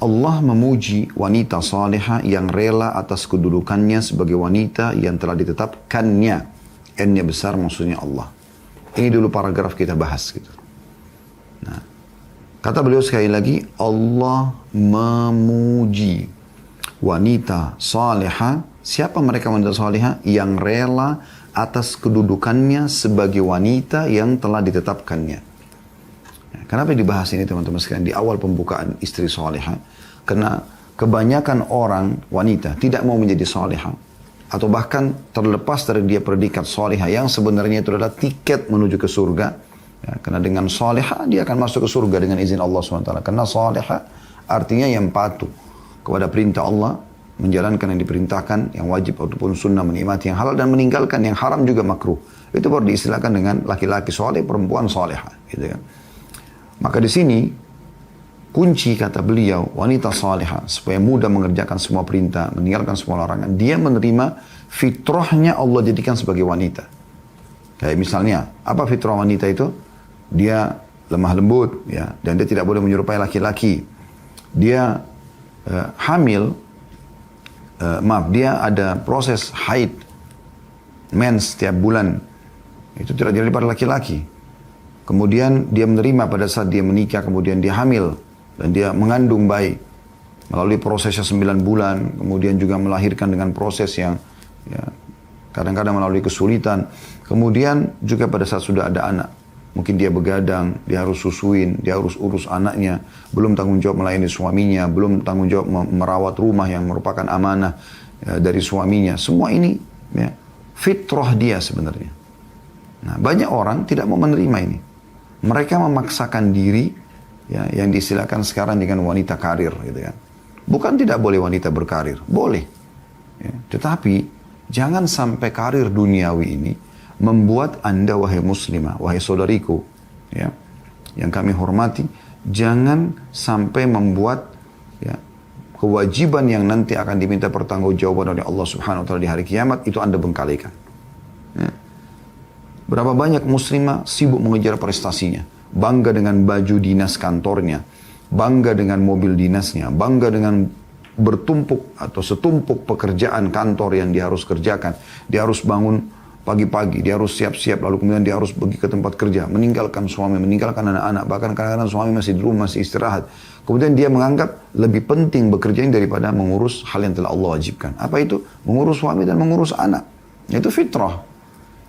Allah memuji wanita salihah yang rela atas kedudukannya sebagai wanita yang telah ditetapkannya. N-nya besar maksudnya Allah. Ini dulu paragraf kita bahas gitu. Nah, kata beliau sekali lagi, Allah memuji wanita salihah. Siapa mereka wanita salihah? Yang rela atas kedudukannya sebagai wanita yang telah ditetapkannya. Kenapa dibahas ini teman-teman sekalian di awal pembukaan istri salihah? Karena kebanyakan orang wanita tidak mau menjadi salihah. Atau bahkan terlepas dari dia predikat salihah yang sebenarnya itu adalah tiket menuju ke surga. Ya, karena dengan salihah dia akan masuk ke surga dengan izin Allah SWT. Karena salihah artinya yang patuh kepada perintah Allah, menjalankan yang diperintahkan, yang wajib ataupun sunnah, menikmati yang halal dan meninggalkan yang haram juga makruh. Itu baru diistilahkan dengan laki-laki saleh, perempuan salihah, gitu kan. Maka di sini kunci kata beliau wanita salihah supaya mudah mengerjakan semua perintah, meninggalkan semua larangan. Dia menerima fitrahnya Allah jadikan sebagai wanita. Kayak misalnya apa fitrah wanita itu? Dia lemah lembut, ya, dan dia tidak boleh menyerupai laki-laki. Dia hamil. Dia ada proses haid, mens setiap bulan. Itu tidak jadi pada laki-laki. Kemudian dia menerima pada saat dia menikah, kemudian dia hamil. Dan dia mengandung bayi. Melalui prosesnya 9 bulan. Kemudian juga melahirkan dengan proses yang ya, kadang-kadang melalui kesulitan. Kemudian juga pada saat sudah ada anak. Mungkin dia begadang, dia harus susuin, dia harus urus anaknya. Belum tanggung jawab melayani suaminya, belum tanggung jawab merawat rumah yang merupakan amanah ya, dari suaminya. Semua ini ya, fitrah dia sebenarnya. Nah, banyak orang tidak mau menerima ini. Mereka memaksakan diri ya, yang diistilahkan sekarang dengan wanita karir. Gitu kan. Bukan tidak boleh wanita berkarir, boleh. Ya, tetapi jangan sampai karir duniawi ini membuat Anda, wahai muslimah, wahai saudariku, ya, yang kami hormati, jangan sampai membuat ya, kewajiban yang nanti akan diminta pertanggungjawaban oleh Allah Subhanahu wa taala di hari kiamat itu Anda bengkalikan. Ya. Berapa banyak muslimah sibuk mengejar prestasinya, bangga dengan baju dinas kantornya, bangga dengan mobil dinasnya, bangga dengan bertumpuk atau setumpuk pekerjaan kantor yang dia harus kerjakan. Dia harus bangun pagi-pagi, dia harus siap-siap, lalu kemudian dia harus pergi ke tempat kerja, meninggalkan suami, meninggalkan anak-anak, bahkan kadang-kadang suami masih di rumah, masih istirahat. Kemudian dia menganggap lebih penting bekerja ini daripada mengurus hal yang telah Allah wajibkan. Apa itu? Mengurus suami dan mengurus anak. Itu fitrah.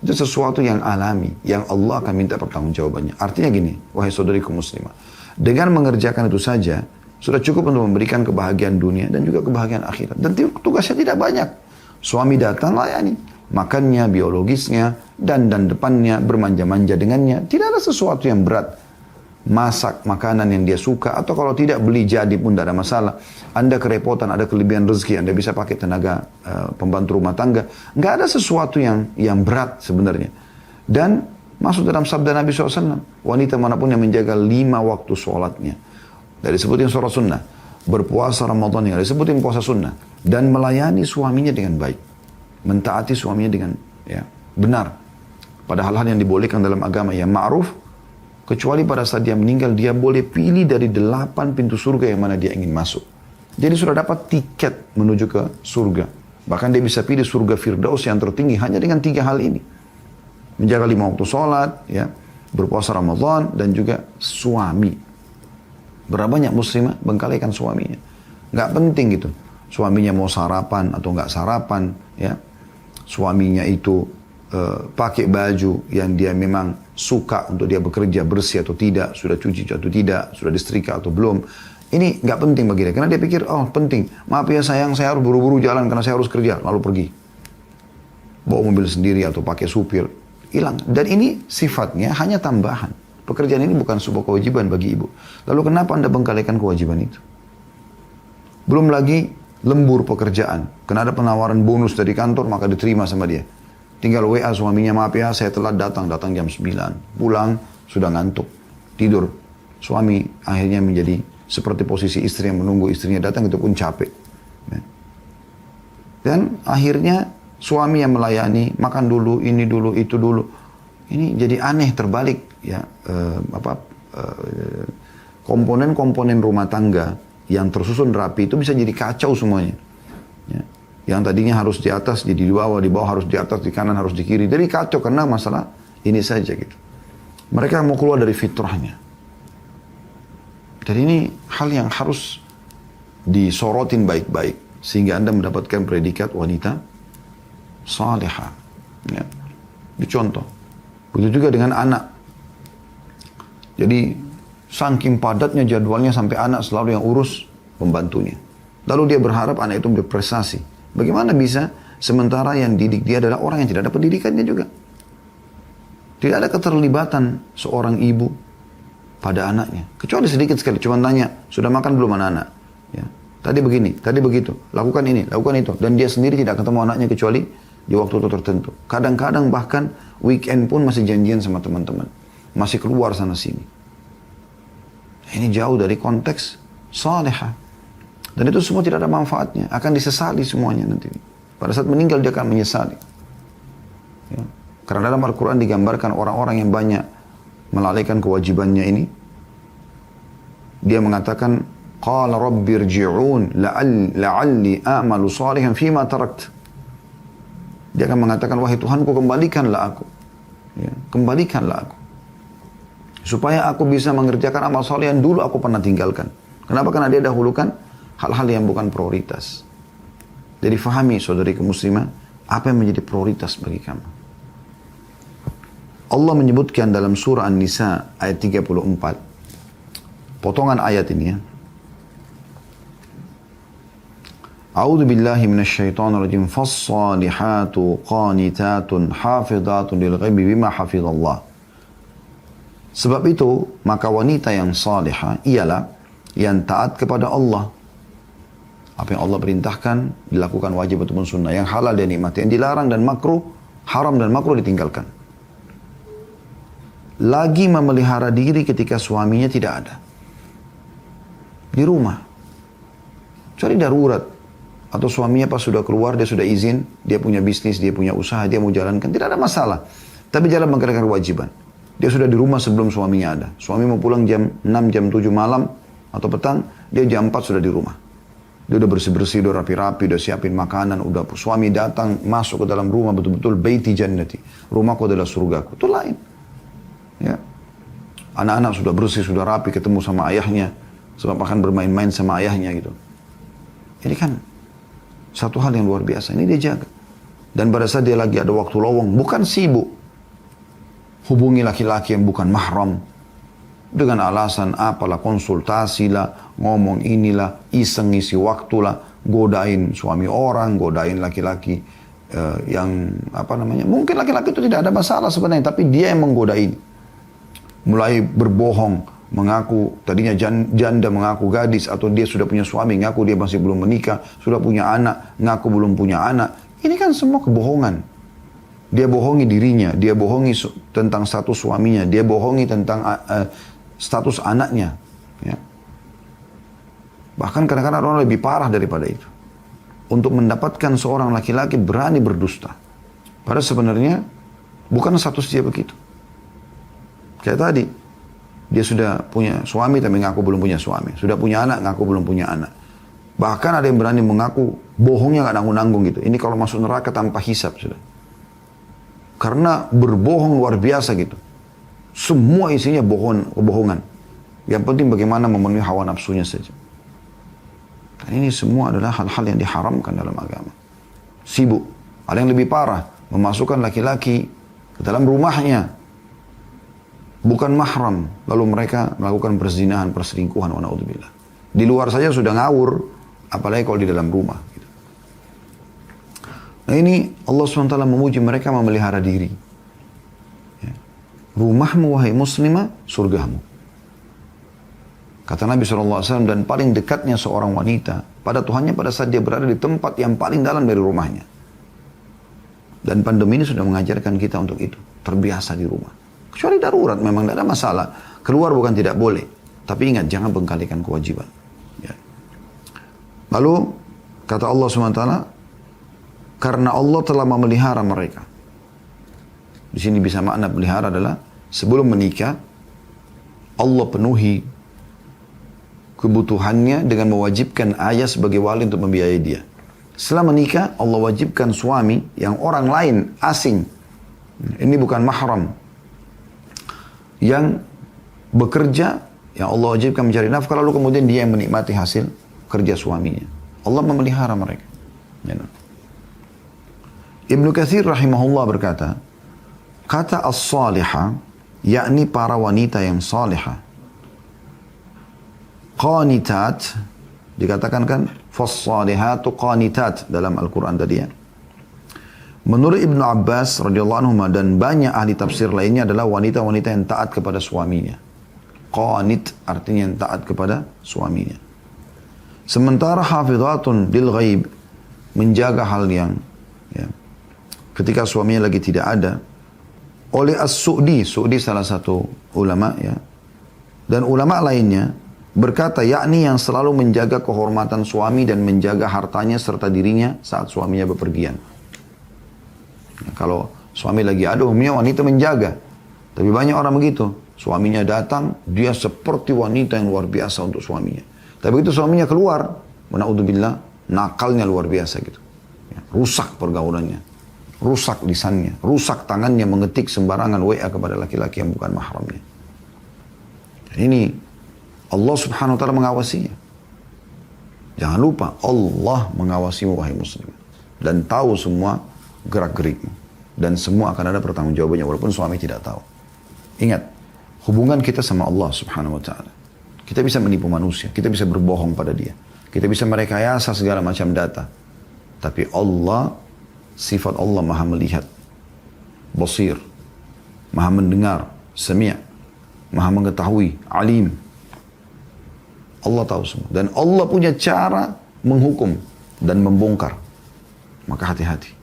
Itu sesuatu yang alami, yang Allah akan minta pertanggungjawabannya. Artinya gini, wahai saudariku muslimah, dengan mengerjakan itu saja, sudah cukup untuk memberikan kebahagiaan dunia dan juga kebahagiaan akhirat. Dan tugasnya tidak banyak. Suami datang, layani. Makannya, biologisnya, dan depannya, bermanja-manja dengannya. Tidak ada sesuatu yang berat. Masak makanan yang dia suka, atau kalau tidak beli jadi pun tidak ada masalah. Anda kerepotan, ada kelebihan rezeki, Anda bisa pakai tenaga pembantu rumah tangga. Nggak ada sesuatu yang berat sebenarnya. Dan masuk dalam sabda Nabi SAW, wanita manapun yang menjaga 5 waktu sholatnya. Dari sebutin sholat sunnah, berpuasa Ramadan yang disebutin puasa sunnah, dan melayani suaminya dengan baik. Mentaati suaminya dengan ya, benar. Pada hal-hal yang dibolehkan dalam agama yang ma'ruf, kecuali pada saat dia meninggal, dia boleh pilih dari 8 pintu surga yang mana dia ingin masuk. Jadi sudah dapat tiket menuju ke surga. Bahkan dia bisa pilih surga Firdaus yang tertinggi hanya dengan 3 hal ini. Menjaga 5 waktu sholat, ya, berpuasa Ramadan, dan juga suami. Berapa banyak muslimah bengkalikan suaminya. Nggak penting gitu. Suaminya mau sarapan atau nggak sarapan, ya. Suaminya itu pakai baju yang dia memang suka untuk dia bekerja, bersih atau tidak, sudah cuci atau tidak, sudah disetrika atau belum. Ini nggak penting bagi dia, karena dia pikir, oh penting, maaf ya sayang, saya harus buru-buru jalan karena saya harus kerja, lalu pergi. Bawa mobil sendiri atau pakai supir, hilang. Dan ini sifatnya hanya tambahan. Pekerjaan ini bukan sebuah kewajiban bagi ibu. Lalu kenapa Anda bengkalikan kewajiban itu? Belum lagi lembur pekerjaan, karena ada penawaran bonus dari kantor, maka diterima sama dia. Tinggal WA suaminya, maaf ya saya telat datang jam 9. Pulang, sudah ngantuk, tidur. Suami akhirnya menjadi seperti posisi istri yang menunggu istrinya datang, itu pun capek. Dan akhirnya suami yang melayani, makan dulu, ini dulu, itu dulu. Ini jadi aneh, terbalik. Ya, komponen-komponen rumah tangga yang tersusun rapi itu bisa jadi kacau semuanya. Ya. Yang tadinya harus di atas jadi di bawah harus di atas, di kanan harus di kiri. Jadi kacau karena masalah ini saja gitu. Mereka mau keluar dari fitrahnya. Dan ini hal yang harus disorotin baik-baik sehingga Anda mendapatkan predikat wanita salihah. Ya. Itu contoh. Begitu juga dengan anak. Jadi saking padatnya jadwalnya sampai anak selalu yang urus pembantunya. Lalu dia berharap anak itu berprestasi. Bagaimana bisa sementara yang didik dia adalah orang yang tidak ada pendidikannya juga. Tidak ada keterlibatan seorang ibu pada anaknya. Kecuali sedikit sekali, cuma tanya, sudah makan belum anak-anak? Ya. Tadi begini, tadi begitu, lakukan ini, lakukan itu. Dan dia sendiri tidak ketemu anaknya kecuali di waktu tertentu. Kadang-kadang bahkan weekend pun masih janjian sama teman-teman. Masih keluar sana sini. Ini jauh dari konteks salihah. Dan itu semua tidak ada manfaatnya. Akan disesali semuanya nanti. Pada saat meninggal dia akan menyesali. Ya. Karena dalam Al-Quran digambarkan orang-orang yang banyak melalaikan kewajibannya ini. Dia mengatakan, Qala Rabbi rji'un la'alli a'malu salihan fima tarakt. Dia akan mengatakan, wahai Tuhanku kembalikanlah aku. Ya. Kembalikanlah aku. Supaya aku bisa mengerjakan amal saleh yang dulu aku pernah tinggalkan. Kenapa? Karena dia dahulukan hal-hal yang bukan prioritas. Jadi fahami saudariku muslimah, apa yang menjadi prioritas bagi kamu. Allah menyebutkan dalam surah An-Nisa ayat 34. Potongan ayat ini ya. A'udzu billahi minasyaitonir rajim. Fas-salihatu qanitatun hafizatun lil ghaibi bima hafizallah. Sebab itu, maka wanita yang salihah ialah yang taat kepada Allah. Apa yang Allah perintahkan, dilakukan wajib ataupun sunnah. Yang halal dia nikmati, yang dilarang dan makruh, haram dan makruh ditinggalkan. Lagi memelihara diri ketika suaminya tidak ada. Di rumah. Cari darurat. Atau suaminya pas sudah keluar, dia sudah izin, dia punya bisnis, dia punya usaha, dia mau jalankan, tidak ada masalah. Tapi jalan mengerjakan kewajiban. Dia sudah di rumah sebelum suaminya ada. Suami mau pulang jam 6, jam 7 malam atau petang, dia jam 4 sudah di rumah. Dia udah bersih-bersih, udah rapi-rapi, udah siapin makanan, udah suami datang, masuk ke dalam rumah, betul-betul baiti jannati. Rumahku adalah surgaku. Itu lain. Ya. Anak-anak sudah bersih, sudah rapi, ketemu sama ayahnya. Sebab akan bermain-main sama ayahnya gitu. Ini kan satu hal yang luar biasa. Ini dia jaga. Dan pada saat dia lagi ada waktu lowong, bukan sibuk. Hubungi laki-laki yang bukan mahram. Dengan alasan apalah, konsultasi lah, ngomong inilah, iseng isi waktulah, godain suami orang, godain laki-laki yang apa namanya, mungkin laki-laki itu tidak ada masalah sebenarnya, tapi dia yang menggodain. Mulai berbohong, mengaku tadinya janda mengaku gadis, atau dia sudah punya suami, ngaku dia masih belum menikah, sudah punya anak, ngaku belum punya anak. Ini kan semua kebohongan. Dia bohongi dirinya, dia bohongi tentang status suaminya, dia bohongi tentang status anaknya. Ya. Bahkan kadang-kadang orang lebih parah daripada itu. Untuk mendapatkan seorang laki-laki berani berdusta. Padahal sebenarnya bukan status dia begitu. Kayak tadi, dia sudah punya suami tapi ngaku belum punya suami. Sudah punya anak, ngaku belum punya anak. Bahkan ada yang berani mengaku bohongnya gak nanggung-nanggung gitu. Ini kalau masuk neraka tanpa hisab sudah. Karena berbohong luar biasa gitu. Semua isinya kebohongan. Yang penting bagaimana memenuhi hawa nafsunya saja. Dan ini semua adalah hal-hal yang diharamkan dalam agama. Sibuk. Ada yang lebih parah. Memasukkan laki-laki ke dalam rumahnya. Bukan mahram. Lalu mereka melakukan perzinahan, perselingkuhan. Wa na'udzubillah. Di luar saja sudah ngawur. Apalagi kalau di dalam rumah. Nah ini Allah SWT memuji mereka memelihara diri. Rumahmu wahai muslimah, surgamu. Kata Nabi SAW, dan paling dekatnya seorang wanita pada Tuhannya pada saat dia berada di tempat yang paling dalam dari rumahnya. Dan pandemi ini sudah mengajarkan kita untuk itu. Terbiasa di rumah. Kecuali darurat, memang tidak ada masalah. Keluar bukan tidak boleh. Tapi ingat, jangan bengkalikan kewajiban. Ya. Lalu, kata Allah SWT, karena Allah telah memelihara mereka. Di sini bisa makna pelihara adalah sebelum menikah, Allah penuhi kebutuhannya dengan mewajibkan ayah sebagai wali untuk membiayai dia. Setelah menikah, Allah wajibkan suami yang orang lain, asing. Ini bukan mahram. Yang bekerja, yang Allah wajibkan mencari nafkah, lalu kemudian dia yang menikmati hasil kerja suaminya. Allah memelihara mereka. Ibnu Katsir rahimahullah berkata, kata as-salihah, yakni para wanita yang salihah. Qanitat, dikatakan kan, fas-salihatu qanitat dalam Al-Quran tadi ya. Menurut Ibnu Abbas radhiyallahu anhu dan banyak ahli tafsir lainnya adalah wanita-wanita yang taat kepada suaminya. Qanit artinya yang taat kepada suaminya. Sementara hafizatun lil ghaib, menjaga hal yang ya, ketika suaminya lagi tidak ada, oleh As-Su'di, Su'di salah satu ulama ya, dan ulama lainnya berkata, yakni yang selalu menjaga kehormatan suami dan menjaga hartanya serta dirinya saat suaminya bepergian. Nah, kalau suami lagi ada, umumnya wanita menjaga. Tapi banyak orang begitu, suaminya datang, dia seperti wanita yang luar biasa untuk suaminya. Tapi begitu suaminya keluar, na'udzubillah, nakalnya luar biasa gitu. Ya, rusak pergaulannya, rusak lisannya, rusak tangannya mengetik sembarangan WA kepada laki-laki yang bukan mahramnya. Ini Allah subhanahu wa ta'ala mengawasinya. Jangan lupa, Allah mengawasimu wahai muslim. Dan tahu semua gerak-gerikmu. Dan semua akan ada pertanggungjawabannya walaupun suami tidak tahu. Ingat, hubungan kita sama Allah subhanahu wa ta'ala. Kita bisa menipu manusia, kita bisa berbohong pada dia. Kita bisa merekayasa segala macam data. Tapi Allah, sifat Allah maha melihat, basir, maha mendengar, sami', maha mengetahui, alim. Allah tahu semua. Dan Allah punya cara menghukum dan membongkar. Maka hati-hati.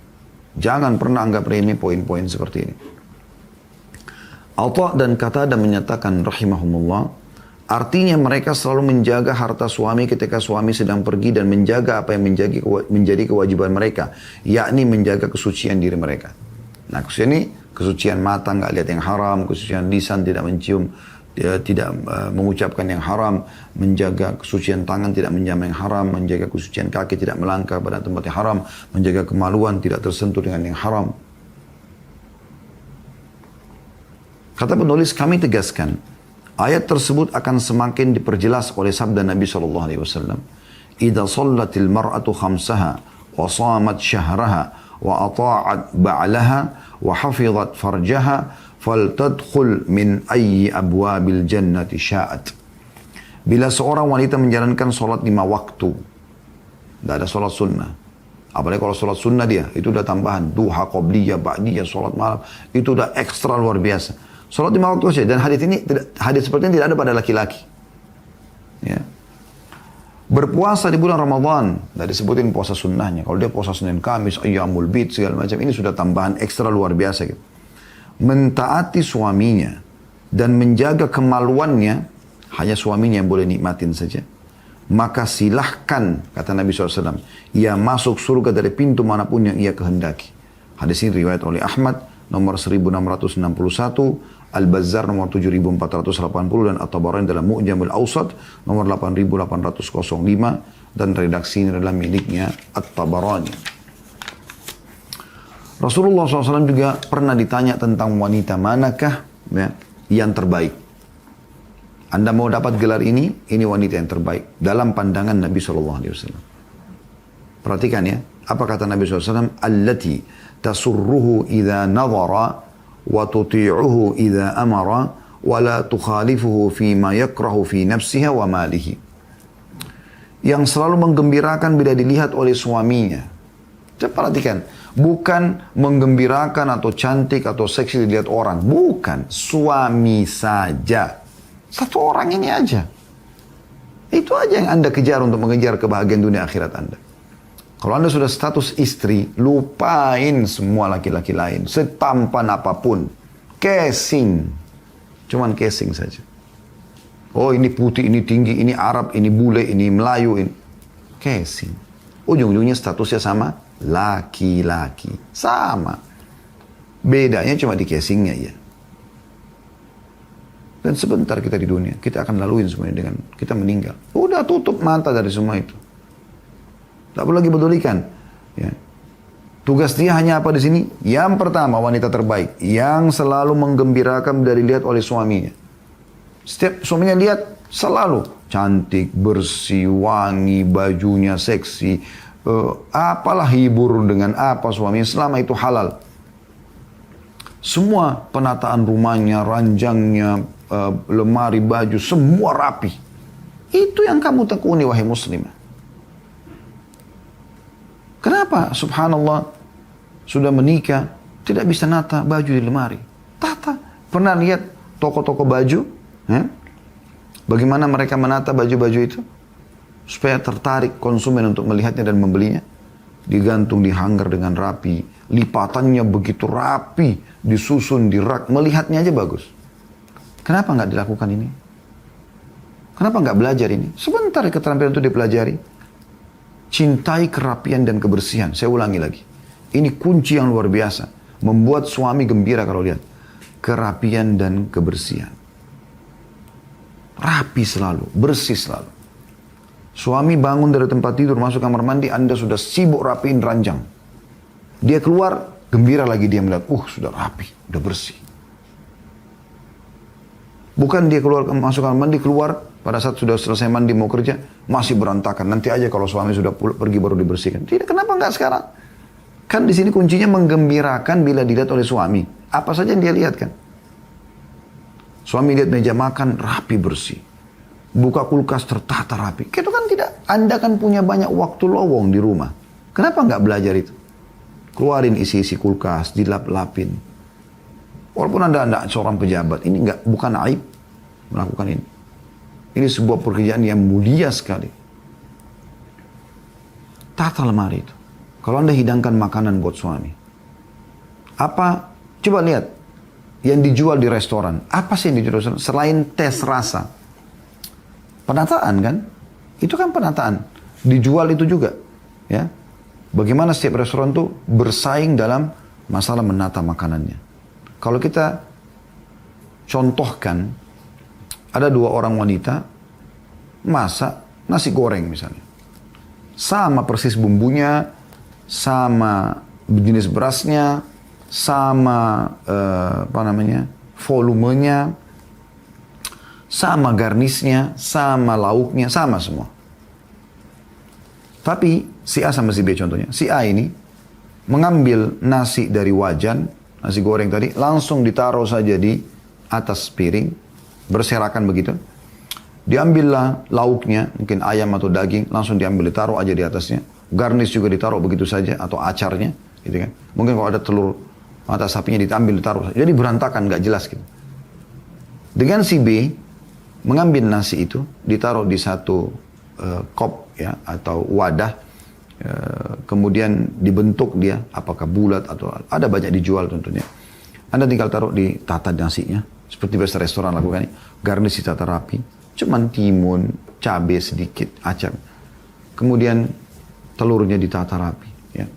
Jangan pernah anggap remeh poin-poin seperti ini. Atha dan Qatadah menyatakan rahimahumullah, artinya mereka selalu menjaga harta suami ketika suami sedang pergi dan menjaga apa yang menjadi kewajiban mereka, yakni menjaga kesucian diri mereka. Nah, kesucian ini kesucian mata, nggak lihat yang haram, kesucian lisan tidak mencium, tidak mengucapkan yang haram, menjaga kesucian tangan tidak menjamah yang haram, menjaga kesucian kaki tidak melangkah pada tempat yang haram, menjaga kemaluan tidak tersentuh dengan yang haram. Kata penulis, kami tegaskan, ayat tersebut akan semakin diperjelas oleh sabda Nabi SAW. Idza sallatil mar'atu khamsaha wa shamat syahraha wa ata'at ba'laha wa hafizat farjaha faltadkhul min ayyi abwabil jannati sya'at. Bila seorang wanita menjalankan sholat 5 waktu, tidak ada sholat sunnah. Apalagi kalau sholat sunnah dia, itu udah tambahan. Duha, qobliyah, ba'diyah, sholat malam. Itu udah ekstra luar biasa. Sholat 5 waktu saja. Dan hadis seperti ini tidak ada pada laki-laki. Ya. Berpuasa di bulan Ramadan, tidak disebutin puasa sunnahnya. Kalau dia puasa Senin Kamis, Ayyamul Bid, segala macam, ini sudah tambahan ekstra luar biasa gitu. Mentaati suaminya dan menjaga kemaluannya, hanya suaminya yang boleh nikmatin saja. Maka silahkan, kata Nabi SAW, ia masuk surga dari pintu manapun yang ia kehendaki. Hadis ini riwayat oleh Ahmad, nomor 1661, Al-Bazzar nomor 7480 dan At-Tabarani dalam Mu'jamul Awsat nomor 8805 dan redaksi ini adalah miliknya At-Tabarani. Rasulullah SAW juga pernah ditanya tentang wanita manakah ya, yang terbaik. Anda mau dapat gelar ini wanita yang terbaik dalam pandangan Nabi SAW. Perhatikan ya, apa kata Nabi SAW? Allati tasurruhu idha nadhara wa tuti'uhu idha amara wa la tukhalifuhu fima yakrahu fi nafsiha wa malihi. Yang selalu menggembirakan bila dilihat oleh suaminya. Coba perhatikan, bukan menggembirakan atau cantik atau seksi dilihat orang, bukan, suami saja. Satu orang ini aja. Itu aja yang Anda kejar untuk mengejar kebahagiaan dunia akhirat Anda. Kalau Anda sudah status istri, lupain semua laki-laki lain. Setampan apapun. Casing. Cuman casing saja. Oh ini putih, ini tinggi, ini Arab, ini bule, ini Melayu. Ini. Casing. Ujung-ujungnya statusnya sama. Laki-laki. Sama. Bedanya cuma di casingnya ya. Dan sebentar kita di dunia, kita akan laluin semuanya dengan kita meninggal. Udah tutup mata dari semua itu. Tak perlu lagi pedulikan. Ya. Tugas dia hanya apa di sini? Yang pertama, wanita terbaik. Yang selalu menggembirakan bila dilihat oleh suaminya. Setiap suaminya lihat, selalu cantik, bersih, wangi, bajunya seksi. Apalah hibur dengan apa suaminya, selama itu halal. Semua penataan rumahnya, ranjangnya, lemari baju, semua rapi. Itu yang kamu tekuni, wahai muslimah. Kenapa subhanallah sudah menikah tidak bisa nata baju di lemari? Tata. Pernah lihat toko-toko baju? Bagaimana mereka menata baju-baju itu? Supaya tertarik konsumen untuk melihatnya dan membelinya. Digantung di hanger dengan rapi. Lipatannya begitu rapi. Disusun di rak. Melihatnya aja bagus. Kenapa nggak dilakukan ini? Kenapa nggak belajar ini? Sebentar keterampilan itu dipelajari. Cintai kerapian dan kebersihan. Saya ulangi lagi. Ini kunci yang luar biasa. Membuat suami gembira kalau lihat. Kerapian dan kebersihan. Rapi selalu. Bersih selalu. Suami bangun dari tempat tidur, masuk kamar mandi, Anda sudah sibuk rapiin ranjang. Dia keluar, gembira lagi dia melihat, sudah rapi, sudah bersih. Bukan dia keluar, masuk kamar mandi, keluar, pada saat sudah selesai mandi mau kerja, masih berantakan. Nanti aja kalau suami sudah pergi baru dibersihkan. Tidak, kenapa enggak sekarang? Kan di sini kuncinya menggembirakan bila dilihat oleh suami. Apa saja yang dia lihat kan? Suami lihat meja makan, rapi bersih. Buka kulkas tertata rapi. Itu kan tidak. Anda kan punya banyak waktu lowong di rumah. Kenapa nggak belajar itu? Keluarin isi-isi kulkas, dilap-lapin. Walaupun Anda seorang pejabat, ini bukan aib melakukan ini. Ini sebuah pekerjaan yang mulia sekali. Tata lemari itu. Kalau Anda hidangkan makanan buat suami. Apa? Coba lihat. Yang dijual di restoran. Apa sih yang dijual di restoran? Selain tes rasa. Penataan kan? Itu kan penataan. Dijual itu juga. Ya. Bagaimana setiap restoran tuh bersaing dalam masalah menata makanannya. Kalau kita contohkan, ada dua orang wanita masak nasi goreng misalnya. Sama persis bumbunya, sama jenis berasnya, sama volumenya, sama garnisnya, sama lauknya, sama semua. Tapi si A sama si B contohnya. Si A ini mengambil nasi dari wajan, nasi goreng tadi, langsung ditaruh saja di atas piring, berserakan begitu. Diambillah lauknya, mungkin ayam atau daging, langsung diambil, ditaruh aja di atasnya. Garnis juga ditaruh begitu saja, atau acarnya, gitu kan. Mungkin kalau ada telur mata sapinya diambil, ditaruh. Jadi berantakan, nggak jelas gitu. Dengan si B, mengambil nasi itu, ditaruh di satu kop ya, atau wadah, kemudian dibentuk dia, apakah bulat atau ada banyak dijual tentunya. Anda tinggal taruh di tata nasinya, seperti biasa restoran lakukan ini, garnis ditata rapi, cuman timun, cabai sedikit, acar, kemudian telurnya ditata rapi. Ya.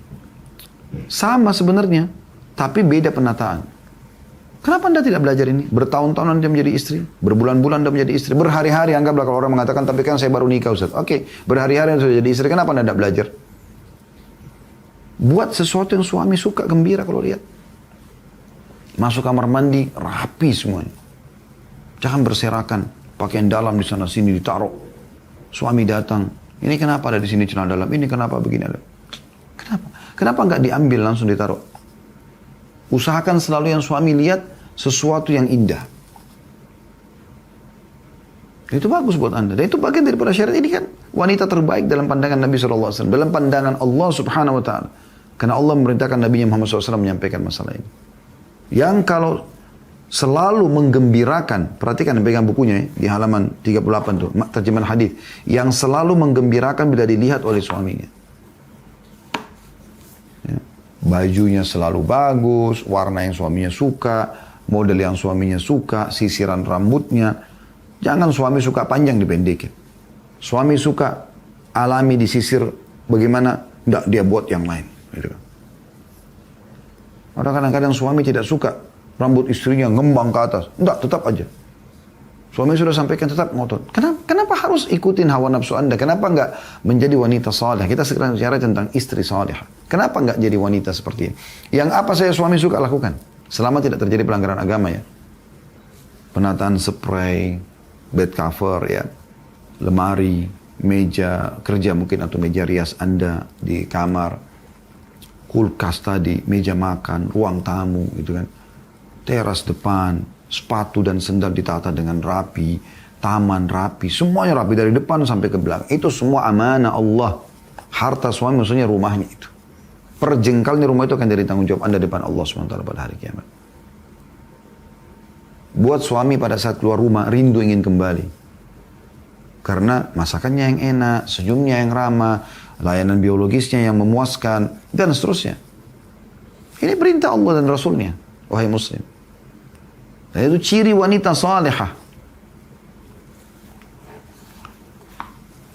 Sama sebenarnya, tapi beda penataan. Kenapa Anda tidak belajar ini? Bertahun-tahun Anda menjadi istri, berbulan-bulan Anda menjadi istri, berhari-hari, anggaplah kalau orang mengatakan, tapi kan saya baru nikah Ustaz. Oke, berhari-hari Anda sudah jadi istri, kenapa Anda tidak belajar? Buat sesuatu yang suami suka, gembira kalau lihat. Masuk kamar mandi, rapi semuanya. Jangan berserakan, pakaian dalam di sana sini ditaruh. Suami datang, ini kenapa ada di sini celana dalam, ini kenapa begini ada. Kenapa? Kenapa nggak diambil langsung ditaruh? Usahakan selalu yang suami lihat sesuatu yang indah. Itu bagus buat Anda. Dan itu bagian daripada syariat ini kan. Wanita terbaik dalam pandangan Nabi SAW. Dalam pandangan Allah Subhanahu Wa Taala. Karena Allah memerintahkan Nabi Muhammad SAW menyampaikan masalah ini. Yang kalau selalu menggembirakan. Perhatikan pegang bukunya ya, di halaman 38 tuh. Terjemahan hadis. Yang selalu menggembirakan bila dilihat oleh suaminya. Ya. Bajunya selalu bagus. Warna yang suaminya suka. Model yang suaminya suka, sisiran rambutnya. Jangan suami suka panjang dipendekin. Suami suka alami disisir bagaimana, enggak dia buat yang lain. Gitu. Kadang-kadang suami tidak suka rambut istrinya ngembang ke atas. Enggak, tetap aja. Suami sudah sampaikan tetap ngotot. Kenapa harus ikutin hawa nafsu Anda? Kenapa nggak menjadi wanita saleh? Kita sekarang bicara tentang istri saleh. Kenapa nggak jadi wanita seperti ini? Yang apa saya suami suka lakukan? Selama tidak terjadi pelanggaran agama ya. Penataan spray, bed cover ya, lemari, meja kerja mungkin atau meja rias Anda di kamar, kulkas tadi, meja makan, ruang tamu gitu kan. Teras depan, sepatu dan sendal ditata dengan rapi, taman rapi, semuanya rapi dari depan sampai ke belakang. Itu semua amanah Allah. Harta suami maksudnya rumahnya itu. Perjengkalnya rumah itu akan jadi tanggung jawab Anda depan Allah SWT pada hari kiamat. Buat suami pada saat keluar rumah rindu ingin kembali. Karena masakannya yang enak, senyumnya yang ramah, layanan biologisnya yang memuaskan, dan seterusnya. Ini perintah Allah dan Rasulnya, wahai muslim. Dan itu ciri wanita salihah.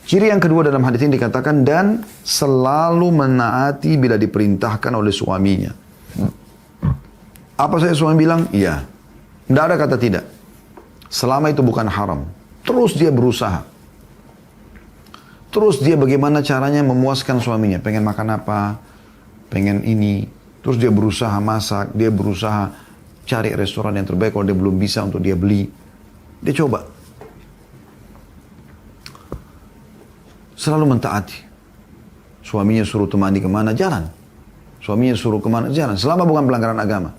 Ciri yang kedua dalam hadis ini dikatakan, dan selalu menaati bila diperintahkan oleh suaminya. Apa saya suami bilang? Iya. Tidak ada kata tidak. Selama itu bukan haram. Terus dia berusaha. Terus dia bagaimana caranya memuaskan suaminya. Pengen makan apa? Pengen ini. Terus dia berusaha masak. Dia berusaha cari restoran yang terbaik kalau dia belum bisa untuk dia beli. Dia coba. Selalu mentaati. Suaminya suruh temani kemana, jalan. Suaminya suruh kemana, jalan. Selama bukan pelanggaran agama.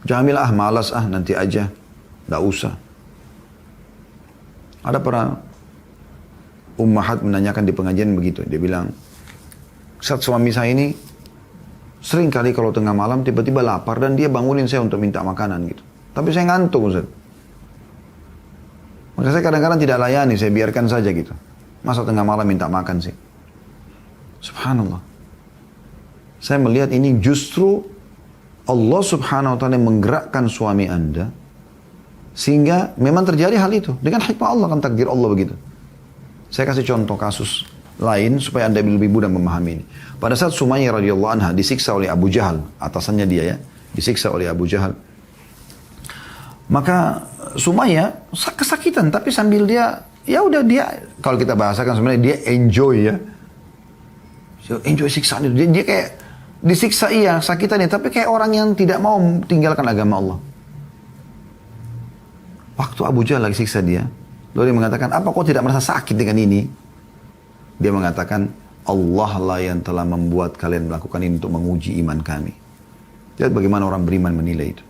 Jangan bilang, malas nanti aja. Nggak usah. Ada para ummahat menanyakan di pengajian begitu. Dia bilang, saat suami saya ini sering kali kalau tengah malam tiba-tiba lapar dan dia bangunin saya untuk minta makanan gitu. Tapi saya ngantuk Ustaz. Maka saya kadang-kadang tidak layani, saya biarkan saja gitu. Masa tengah malam minta makan sih? Subhanallah. Saya melihat ini justru Allah subhanahu wa ta'ala menggerakkan suami Anda sehingga memang terjadi hal itu. Dengan hikmah Allah kan takdir Allah begitu. Saya kasih contoh kasus lain supaya Anda lebih mudah memahami ini. Pada saat Sumayyah radhiyallahu anha disiksa oleh Abu Jahal, atasannya dia ya, disiksa oleh Abu Jahal. Maka Sumayyah kesakitan, tapi sambil dia, ya udah dia, kalau kita bahasakan sebenarnya dia enjoy ya. Enjoy siksaan itu. Dia kayak disiksa iya, sakitan ya, tapi kayak orang yang tidak mau tinggalkan agama Allah. Waktu Abu Jahal lagi siksa dia, lalu dia mengatakan, apa kau tidak merasa sakit dengan ini? Dia mengatakan, Allah lah yang telah membuat kalian melakukan ini untuk menguji iman kami. Lihat bagaimana orang beriman menilai itu.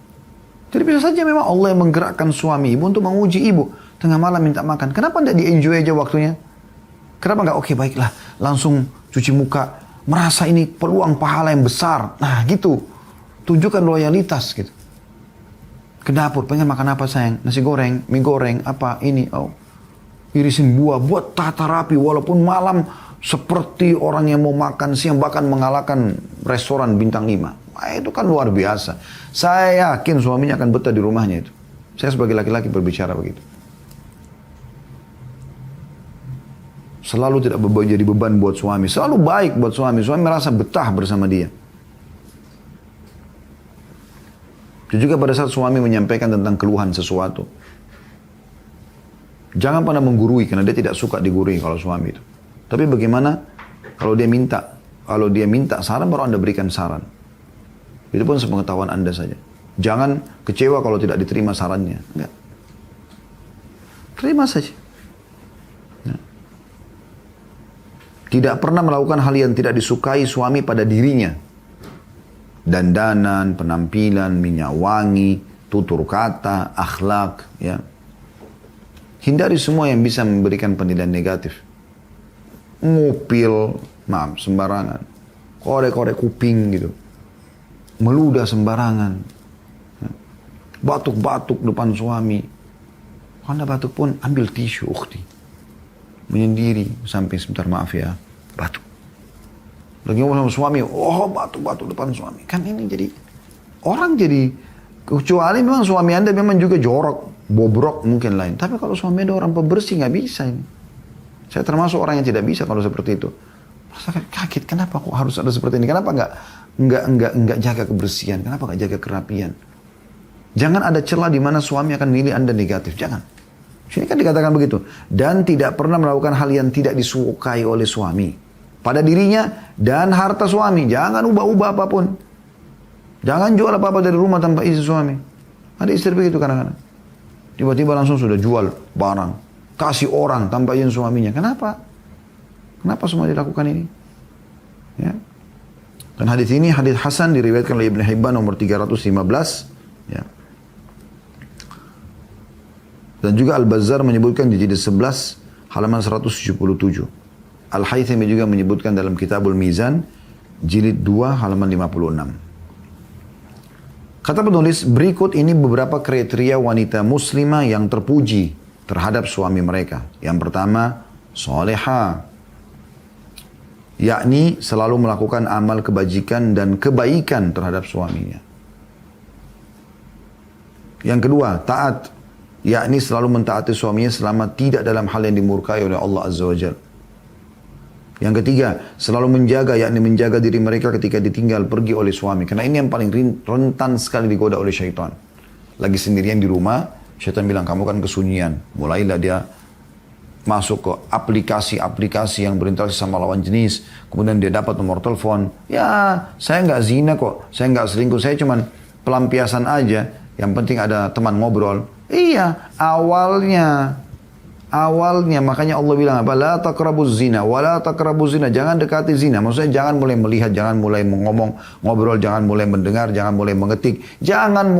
Jadi bisa saja memang Allah yang menggerakkan suami ibu untuk menguji ibu. Tengah malam minta makan. Kenapa tidak di-enjoy aja waktunya? Kenapa nggak oke baiklah, langsung cuci muka. Merasa ini peluang pahala yang besar. Nah gitu. Tunjukkan loyalitas gitu. Ke dapur, pengen makan apa sayang? Nasi goreng, mie goreng, apa ini? Oh. Irisin buah, buat tata rapi. Walaupun malam seperti orang yang mau makan siang. Bahkan mengalahkan restoran bintang 5. Nah, itu kan luar biasa. Saya yakin suaminya akan betah di rumahnya itu. Saya sebagai laki-laki berbicara begitu. Selalu tidak jadi beban buat suami. Selalu baik buat suami. Suami merasa betah bersama dia. Itu juga pada saat suami menyampaikan tentang keluhan sesuatu. Jangan pernah menggurui, karena dia tidak suka digurui kalau suami itu. Tapi bagaimana kalau dia minta saran, baru Anda berikan saran. Itu pun sepengetahuan Anda saja. Jangan kecewa kalau tidak diterima sarannya. Enggak. Terima saja. Tidak pernah melakukan hal yang tidak disukai suami pada dirinya. Dandanan, penampilan, minyak wangi, tutur kata, akhlak. Ya. Hindari semua yang bisa memberikan penilaian negatif. Ngupil, sembarangan. Korek-korek kuping gitu. Meludah sembarangan. Batuk-batuk depan suami. Kalau Anda batuk pun ambil tisu, ukhti. Menyendiri, samping sebentar, maaf ya, batuk. Lagi ngomong sama suami, batuk-batuk depan suami. Kan ini jadi, orang jadi, kecuali memang suami Anda memang juga jorok, bobrok mungkin lain. Tapi kalau suami Anda orang pembersih, nggak bisa ini. Saya termasuk orang yang tidak bisa kalau seperti itu. Merasa kaget, kenapa kok harus ada seperti ini? Kenapa nggak jaga kebersihan? Kenapa nggak jaga kerapian? Jangan ada celah di mana suami akan nilai Anda negatif. Jangan. Sini kan dikatakan begitu. Dan tidak pernah melakukan hal yang tidak disukai oleh suami. Pada dirinya dan harta suami. Jangan ubah-ubah apapun. Jangan jual apa-apa dari rumah tanpa izin suami. Ada istri begitu kadang-kadang. Tiba-tiba langsung sudah jual barang. Kasih orang tanpa izin suaminya. Kenapa? Kenapa semua dilakukan ini? Ya. Dan hadis ini hadis hasan diriwayatkan oleh Ibn Hibban nomor 315. Ya. Dan juga Al-Bazzar menyebutkan di jilid 11 halaman 177. Al-Haythami juga menyebutkan dalam Kitabul Mizan jilid 2 halaman 56. Kata penulis, berikut ini beberapa kriteria wanita muslimah yang terpuji terhadap suami mereka. Yang pertama, soleha, yakni selalu melakukan amal kebajikan dan kebaikan terhadap suaminya. Yang kedua, taat, yakni selalu mentaati suaminya selama tidak dalam hal yang dimurkai oleh Allah Azza wa Jalla. Yang ketiga, selalu menjaga, yakni menjaga diri mereka ketika ditinggal pergi oleh suami. Karena ini yang paling rentan sekali digoda oleh syaitan. Lagi sendirian di rumah, syaitan bilang, kamu kan kesunyian. Mulailah dia masuk ke aplikasi-aplikasi yang berinteraksi sama lawan jenis. Kemudian dia dapat nomor telepon. Ya, saya nggak zina kok. Saya nggak selingkuh. Saya cuman pelampiasan aja. Yang penting ada teman ngobrol. Iya, awalnya makanya Allah bilang apa? La taqrabuz zina, wala taqrabuz zina. Jangan dekati zina. Maksudnya jangan mulai melihat, jangan mulai ngomong, ngobrol, jangan mulai mendengar, jangan mulai mengetik. Jangan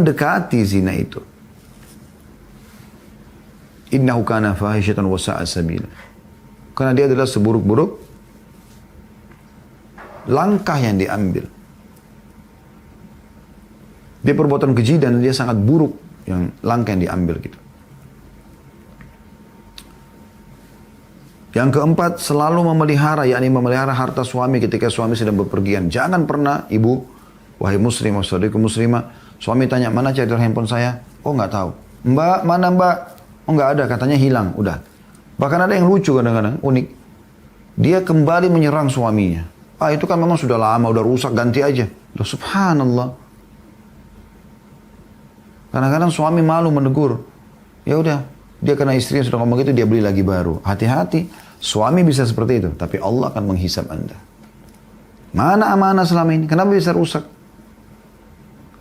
dekati zina itu. Innahu kana fahishatan wa sa'a sabila. Karena dia adalah seburuk-buruk langkah yang diambil. Dia perbuatan keji dan dia sangat buruk yang langkah yang diambil gitu. Yang keempat, selalu memelihara, yakni memelihara harta suami ketika suami sedang bepergian. Jangan pernah ibu, wahai muslim, saudariku muslimah, suami tanya, mana charger handphone saya? Oh nggak tahu. Mbak, mana mbak? Oh nggak ada, katanya hilang, udah. Bahkan ada yang lucu kadang-kadang, unik. Dia kembali menyerang suaminya. Ah itu kan memang sudah lama, udah rusak, ganti aja. Loh subhanallah. Kadang-kadang suami malu menegur. Ya udah, dia karena istrinya sudah ngomong gitu, dia beli lagi baru. Hati-hati, suami bisa seperti itu, tapi Allah akan menghisab Anda. Mana amanah selama ini? Kenapa bisa rusak?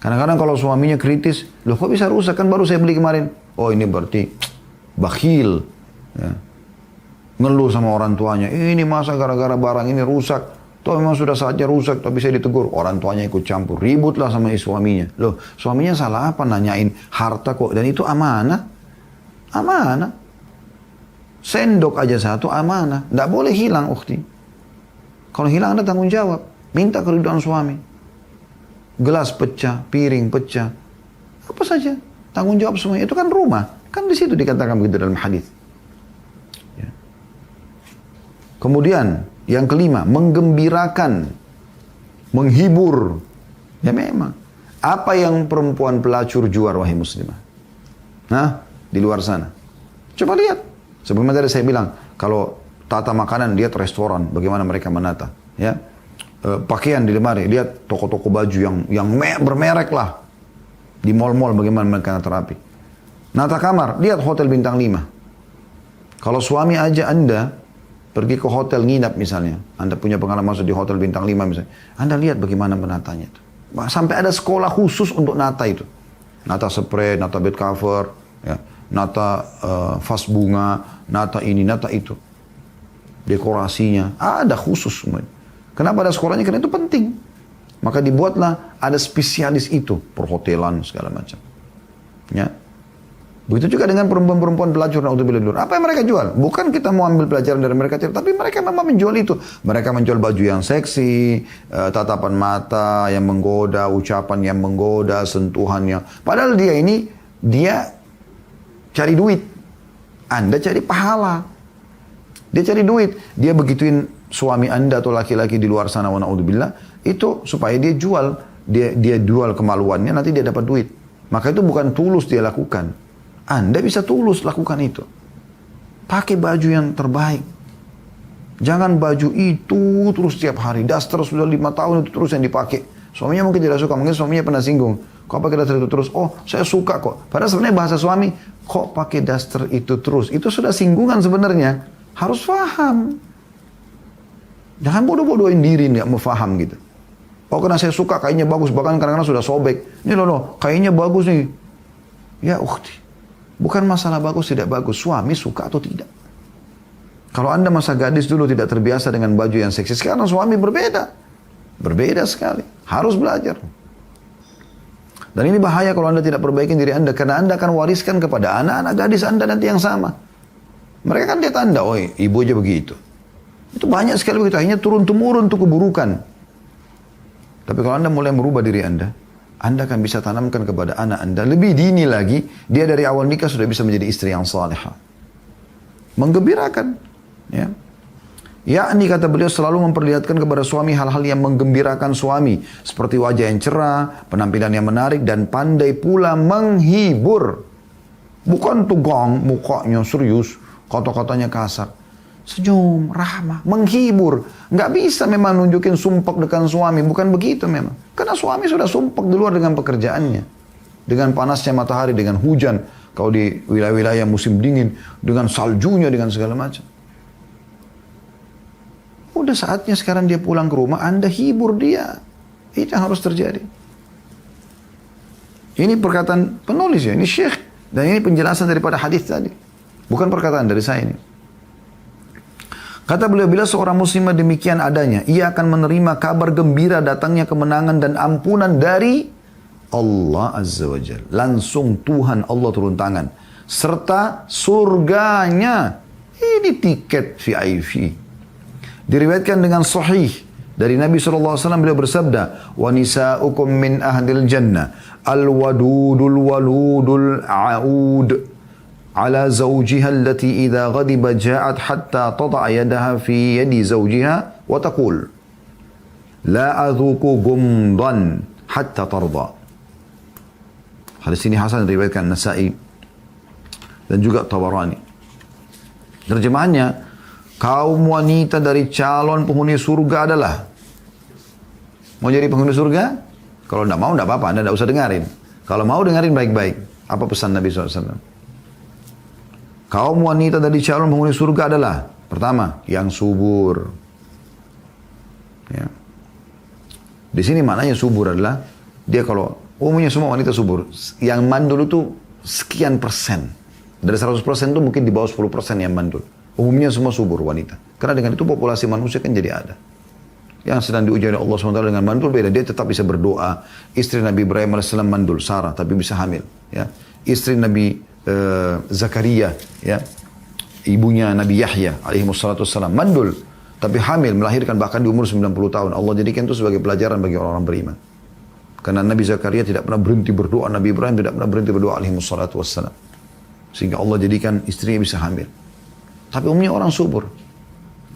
Kadang-kadang kalau suaminya kritis, loh kok bisa rusak? Kan baru saya beli kemarin. Oh ini berarti bakhil. Ya. Ngeluh sama orang tuanya, ini masa gara-gara barang ini rusak. Toh memang sudah saatnya rusak, tapi saya ditegur. Orang tuanya ikut campur, ributlah sama suaminya. Loh, suaminya salah apa nanyain harta kok? Dan itu amanah. Amanah. Sendok aja satu amanah. Tidak boleh hilang, ukhti. Kalau hilang Anda tanggung jawab. Minta keridhaan suami. Gelas pecah, piring pecah. Apa saja. Tanggung jawab semuanya. Itu kan rumah. Kan di situ dikatakan begitu dalam hadis. Ya. Kemudian yang kelima, menggembirakan, menghibur. Ya memang. Apa yang perempuan pelacur jual, wahai muslimah? Nah, di luar sana. Coba lihat. Sebagaimana tadi saya bilang, kalau tata makanan, lihat restoran, bagaimana mereka menata. Ya. Pakaian di lemari, lihat toko-toko baju yang bermerek lah. Di mall-mall bagaimana mereka nata rapi. Nata kamar, lihat hotel bintang 5. Kalau suami aja Anda pergi ke hotel nginap misalnya, Anda punya pengalaman masuk di hotel bintang 5 misalnya, Anda lihat bagaimana menatanya itu. Sampai ada sekolah khusus untuk nata itu. Nata spray, nata bed cover, ya, nata vas bunga, nata ini, nata itu. Dekorasinya, ada khusus semuanya. Kenapa ada sekolahnya? Karena itu penting. Maka dibuatlah ada spesialis itu, perhotelan segala macam. Ya. Begitu juga dengan perempuan-perempuan pelacur. Apa yang mereka jual? Bukan kita mau ambil pelajaran dari mereka, tapi mereka memang menjual itu. Mereka menjual baju yang seksi, tatapan mata yang menggoda, ucapan yang menggoda, sentuhan yang... Padahal dia cari duit. Anda cari pahala. Dia cari duit. Dia begituin suami Anda atau laki-laki di luar sana, wa na'udzubillah, itu supaya dia jual. Dia jual kemaluannya, nanti dia dapat duit. Maka itu bukan tulus dia lakukan. Anda bisa tulus lakukan itu. Pakai baju yang terbaik. Jangan baju itu terus setiap hari. Daster sudah 5 tahun itu terus yang dipakai. Suaminya mungkin tidak suka, mungkin suaminya pernah singgung. Kok pakai daster itu terus? Oh, saya suka kok. Padahal sebenarnya bahasa suami, kok pakai daster itu terus? Itu sudah singgungan sebenarnya. Harus paham. Jangan bodoh-bodohin diri, nggak mau paham gitu. Oh, karena saya suka, kayaknya bagus. Bahkan kadang-kadang sudah sobek. Ini loh, kayaknya bagus nih. Ya, bukan masalah bagus tidak bagus. Suami suka atau tidak. Kalau Anda masa gadis dulu tidak terbiasa dengan baju yang seksi, sekarang suami berbeda. Berbeda sekali. Harus belajar. Dan ini bahaya kalau Anda tidak perbaiki diri Anda. Karena Anda akan wariskan kepada anak-anak gadis Anda nanti yang sama. Mereka kan lihat Anda, oh ibu aja begitu. Itu banyak sekali begitu. Akhirnya turun-temurun untuk keburukan. Tapi kalau Anda mulai merubah diri Anda akan bisa tanamkan kepada anak Anda. Lebih dini lagi, dia dari awal nikah sudah bisa menjadi istri yang salihah. Menggembirakan. Ya. Yakni kata beliau selalu memperlihatkan kepada suami hal-hal yang menggembirakan suami. Seperti wajah yang cerah, penampilan yang menarik, dan pandai pula menghibur. Bukan tugang, mukanya serius, kata-katanya kasar. Senyum, rahmah, menghibur. Nggak bisa memang nunjukin sumpek dekat suami. Bukan begitu memang. Karena suami sudah sumpek di luar dengan pekerjaannya. Dengan panasnya matahari, dengan hujan. Kalau di wilayah-wilayah musim dingin, dengan saljunya, dengan segala macam. Udah saatnya sekarang dia pulang ke rumah, Anda hibur dia. Itu yang harus terjadi. Ini perkataan penulis ya, ini syekh. Dan ini penjelasan daripada hadis tadi. Bukan perkataan dari saya ini. Kata beliau, bila seorang muslimah demikian adanya, ia akan menerima kabar gembira datangnya kemenangan dan ampunan dari Allah Azza wa Jalla. Langsung Tuhan Allah turun tangan. Serta surganya. Ini tiket VIP. Diriwayatkan dengan sahih dari Nabi SAW, beliau bersabda, wa nisa'ukum min ahlil jannah al-wadudul waludul a'ud ala zawjiha allati idha ghadiba ja'at hatta tada'a yadaha fi yadi zawjiha wa taqul la adhuku gumdan hatta tarda. Hadis ini hasan diriwayatkan Nasa'i dan juga Tabarani. Terjemahannya, kaum wanita dari calon penghuni surga adalah. Mau jadi penghuni surga? Kalau tidak mau, tidak apa-apa. Anda tidak usah dengarin. Kalau mau, dengarin baik-baik. Apa pesan Nabi SAW? Kaum wanita dari calon penghuni surga adalah. Pertama, yang subur. Ya. Di sini maknanya subur adalah, dia kalau umumnya semua wanita subur. Yang mandul itu sekian persen. Dari 100% itu mungkin di bawah 10% yang mandul. Umumnya semua subur wanita. Karena dengan itu populasi manusia kan jadi ada. Yang sedang diuji oleh Allah SWT dengan mandul beda. Dia tetap bisa berdoa. Istri Nabi Ibrahim AS mandul, Sarah, tapi bisa hamil. Ya. Istri Nabi Zakaria, ya. Ibunya Nabi Yahya alaihissalam mandul. Tapi hamil, melahirkan bahkan di umur 90 tahun. Allah jadikan itu sebagai pelajaran bagi orang-orang beriman. Karena Nabi Zakaria tidak pernah berhenti berdoa. Nabi Ibrahim tidak pernah berhenti berdoa alaihissalam. Sehingga Allah jadikan istrinya bisa hamil. Tapi umumnya orang subur.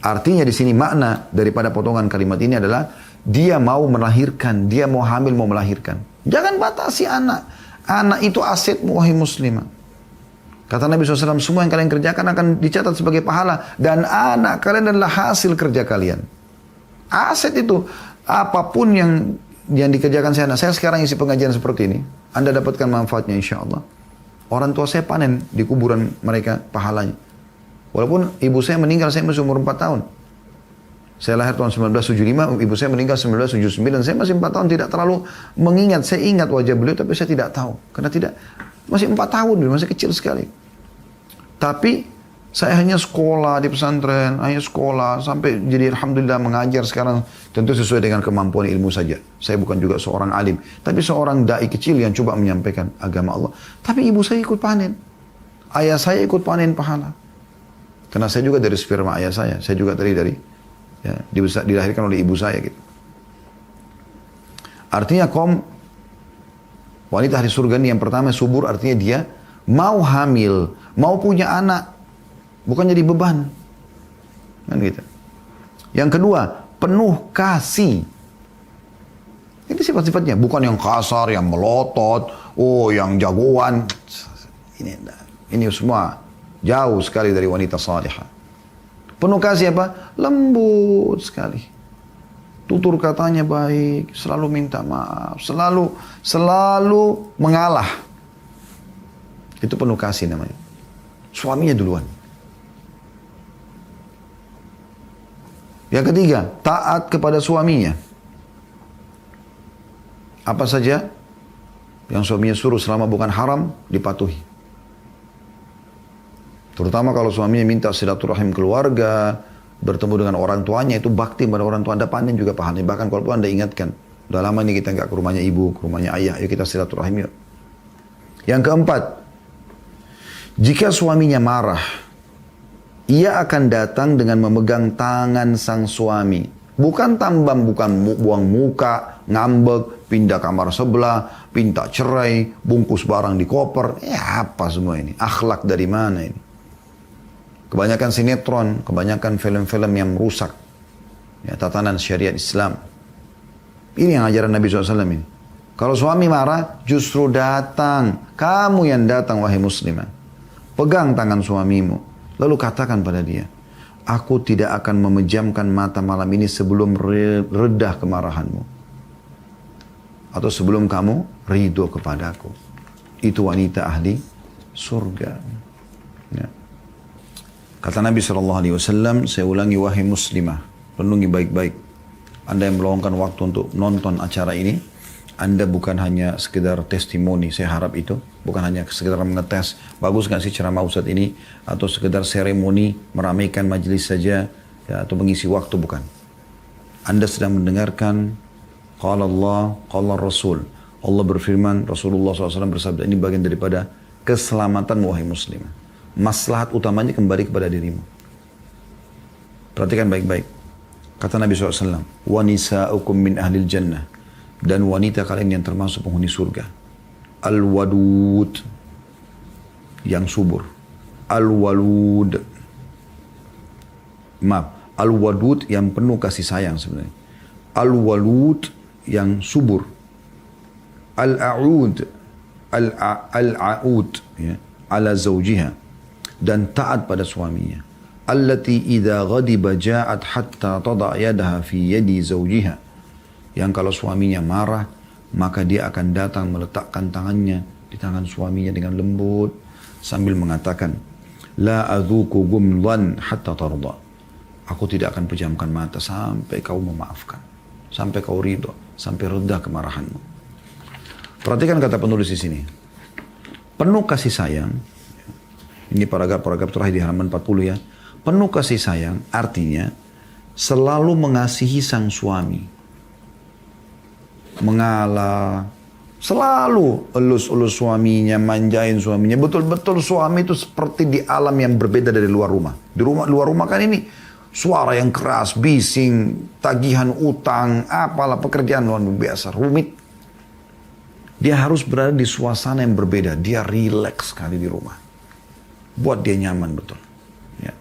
Artinya di sini makna daripada potongan kalimat ini adalah dia mau melahirkan, dia mau hamil, mau melahirkan. Jangan batasi anak. Anak itu aset wahai muslimah. Kata Nabi SAW, semua yang kalian kerjakan akan dicatat sebagai pahala. Dan anak kalian adalah hasil kerja kalian. Aset itu, apapun yang dikerjakan saya sekarang isi pengajian seperti ini, Anda dapatkan manfaatnya insya Allah. Orang tua saya panen di kuburan mereka pahalanya. Walaupun ibu saya meninggal, saya masih umur 4 tahun. Saya lahir tahun 1975, ibu saya meninggal 1979. Saya masih 4 tahun, tidak terlalu mengingat. Saya ingat wajah beliau, tapi saya tidak tahu. Karena masih 4 tahun, masih kecil sekali. Tapi saya hanya sekolah di pesantren, hanya sekolah. Sampai jadi alhamdulillah mengajar sekarang. Tentu sesuai dengan kemampuan ilmu saja. Saya bukan juga seorang alim. Tapi seorang da'i kecil yang coba menyampaikan agama Allah. Tapi ibu saya ikut panen. Ayah saya ikut panen pahala. Karena saya juga dari sperma ayah saya. Saya juga dari ya, dilahirkan oleh ibu saya gitu. Artinya kaum wanita ahli surga ini yang pertama subur, artinya dia mau hamil, mau punya anak, bukan jadi beban. Kan gitu. Yang kedua, penuh kasih. Ini sifat-sifatnya, bukan yang kasar, yang melotot, yang jagoan. Ini semua jauh sekali dari wanita salihah. Penuh kasih apa? Lembut sekali. tutur katanya baik, selalu minta maaf, selalu mengalah. Itu penuh kasih namanya. Suaminya duluan. Yang ketiga, taat kepada suaminya. Apa saja yang suaminya suruh selama bukan haram, dipatuhi. Terutama kalau suaminya minta silaturahim keluarga, bertemu dengan orang tuanya, itu bakti pada orang tua. Anda panen juga pahalanya. Bahkan kalau Anda ingatkan, udah lama ini kita nggak ke rumahnya ibu, ke rumahnya ayah, yuk kita silaturahim yuk. Yang keempat, jika suaminya marah, ia akan datang dengan memegang tangan sang suami. Bukan tambam, bukan buang muka, ngambek, pindah kamar sebelah, minta cerai, bungkus barang di koper. Ya apa semua ini? Akhlak dari mana ini? Kebanyakan sinetron, kebanyakan film-film yang merusak ya, tatanan syariat Islam. Ini yang ajaran Nabi SAW ini. Kalau suami marah, justru datang. Kamu yang datang, wahai muslimah. Pegang tangan suamimu. Lalu katakan pada dia, aku tidak akan memejamkan mata malam ini sebelum redah kemarahanmu. Atau sebelum kamu ridho kepadaku. Itu wanita ahli surga. Ya. Kata Nabi SAW, saya ulangi wahai muslimah, renungi baik-baik. Anda yang meluangkan waktu untuk nonton acara ini, Anda bukan hanya sekedar testimoni, saya harap itu. Bukan hanya sekedar mengetes, bagus gak sih ceramah Ustadz ini, atau sekedar seremoni, meramaikan majelis saja, ya, atau mengisi waktu, bukan. Anda sedang mendengarkan, qala Allah, qala Rasul. Allah berfirman, Rasulullah SAW bersabda, ini bagian daripada keselamatan wahai muslimah. Maslahat utamanya kembali kepada dirimu. Perhatikan baik-baik. Kata Nabi SAW, wa nisa'ukum min ahlil jannah. Dan wanita kalian yang termasuk penghuni surga. Al-wadud, yang subur. Al-walud, maaf, al-wadud yang penuh kasih sayang sebenarnya. Al-walud yang subur. Al-a'ud, al-a'ud, ya, ala zawjiha. Dan taat pada suaminya. Allati idha ghadiba ja'at hatta tada' yadaha fi yadi zawjiha. Yang kalau suaminya marah, maka dia akan datang meletakkan tangannya di tangan suaminya dengan lembut sambil mengatakan, la adzuku gumdhan hatta tarda. Aku tidak akan pejamkan mata sampai kau memaafkan, sampai kau ridho, sampai reda kemarahanmu. Perhatikan kata penulis di sini. Penuh kasih sayang. Ini paragraf terakhir di halaman 40 ya. Penuh kasih sayang artinya selalu mengasihi sang suami. Mengalah, selalu elus-elus suaminya, manjain suaminya. Betul-betul suami itu seperti di alam yang berbeda dari luar rumah. Di luar rumah kan ini suara yang keras, bising, tagihan utang, apalah pekerjaan luar biasa, rumit. Dia harus berada di suasana yang berbeda. Dia rileks sekali di rumah. Buat dia nyaman betul. Ya.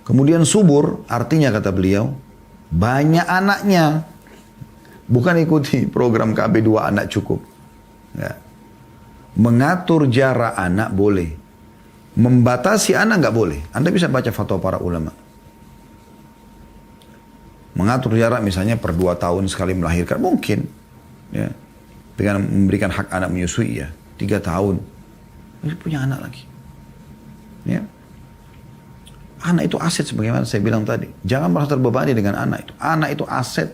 Kemudian subur, artinya kata beliau, banyak anaknya. Bukan ikuti program KB 2 anak cukup. Ya. Mengatur jarak anak boleh. Membatasi anak nggak boleh. Anda bisa baca fatwa para ulama. Mengatur jarak misalnya per 2 tahun sekali melahirkan, mungkin. Ya. Dengan memberikan hak anak menyusui ya. 3 tahun. Dia punya anak lagi. Ya. Anak itu aset sebagaimana saya bilang tadi. Jangan merasa terbebani dengan anak itu. Anak itu aset.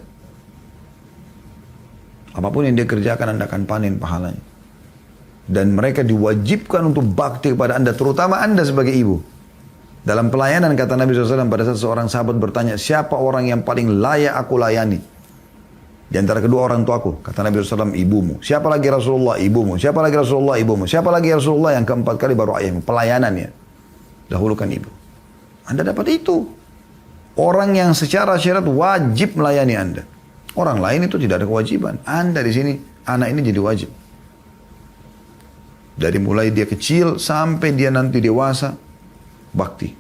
Apapun yang dia kerjakan, Anda akan panen pahalanya. Dan mereka diwajibkan untuk bakti kepada Anda, terutama Anda sebagai ibu. Dalam pelayanan kata Nabi SAW pada saat seorang sahabat bertanya, siapa orang yang paling layak aku layani? Di antara kedua orang tuaku, kata Nabi SAW, ibumu. Siapa lagi Rasulullah? Ibumu. Siapa lagi Rasulullah? Ibumu. Siapa lagi Rasulullah? Yang keempat kali baru ayahmu. Pelayanannya. Dahulukan ibu. Anda dapat itu. Orang yang secara syariat wajib melayani Anda. Orang lain itu tidak ada kewajiban. Anda di sini, anak ini jadi wajib. Dari mulai dia kecil sampai dia nanti dewasa, bakti.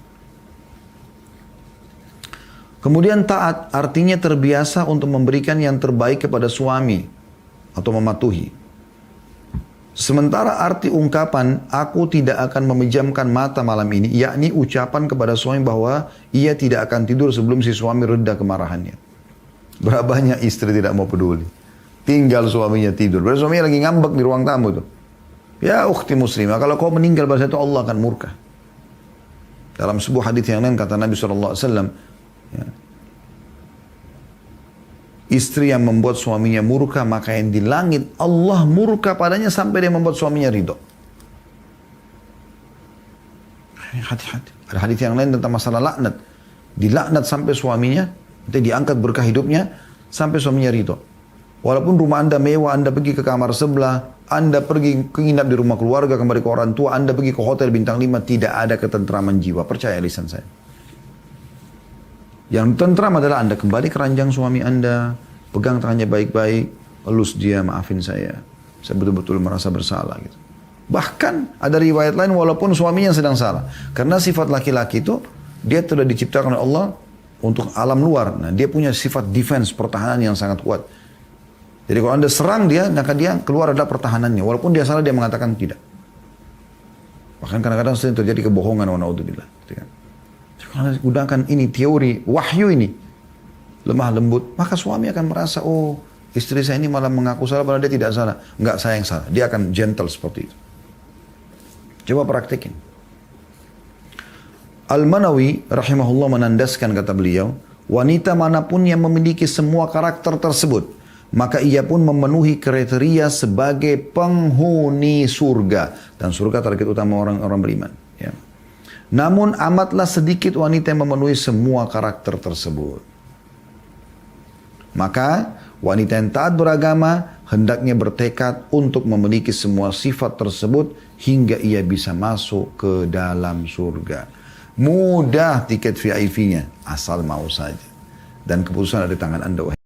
Kemudian taat artinya terbiasa untuk memberikan yang terbaik kepada suami atau mematuhi. Sementara arti ungkapan, aku tidak akan memejamkan mata malam ini, yakni ucapan kepada suami bahwa ia tidak akan tidur sebelum si suami reda kemarahannya. Berapa banyak istri tidak mau peduli. Tinggal suaminya tidur. Berarti suaminya lagi ngambek di ruang tamu tuh. Ya ukhti muslimah, kalau kau meninggal pada saat itu Allah akan murka. Dalam sebuah hadis yang lain kata Nabi SAW, ya, istri yang membuat suaminya murka, maka yang di langit Allah murka padanya sampai dia membuat suaminya ridho. Hati-hati. Ada hadis yang lain tentang masalah laknat. Dilaknat sampai suaminya, nanti diangkat berkah hidupnya sampai suaminya ridho. Walaupun rumah Anda mewah, Anda pergi ke kamar sebelah, Anda pergi menginap di rumah keluarga, kembali ke orang tua, Anda pergi ke hotel bintang 5, tidak ada ketentraman jiwa. Percaya lisan saya. Yang tentram adalah Anda kembali ke ranjang suami Anda, pegang tangannya baik-baik, elus dia, maafin saya betul-betul merasa bersalah gitu. Bahkan ada riwayat lain walaupun suaminya sedang salah. Karena sifat laki-laki itu, dia sudah diciptakan oleh Allah untuk alam luar. Nah, dia punya sifat defense, pertahanan yang sangat kuat. Jadi kalau Anda serang dia, maka dia keluar adalah pertahanannya. Walaupun dia salah, dia mengatakan tidak. Bahkan kadang-kadang sering terjadi kebohongan, wa na'udzubillah. Gitu kan. Kalau gunakan ini teori wahyu ini lemah lembut, maka suami akan merasa, oh istri saya ini malah mengaku salah padahal dia tidak salah. Enggak, saya yang salah. Dia akan gentle seperti itu. Coba praktekin. Al-Manawi rahimahullah menandaskan, kata beliau, wanita manapun yang memiliki semua karakter tersebut, maka ia pun memenuhi kriteria sebagai penghuni surga. Dan surga target utama orang-orang beriman. Ya. Namun amatlah sedikit wanita yang memenuhi semua karakter tersebut. Maka wanita yang taat beragama hendaknya bertekad untuk memiliki semua sifat tersebut hingga ia bisa masuk ke dalam surga. Mudah tiket VIP-nya, asal mau saja. Dan keputusan ada di tangan Anda.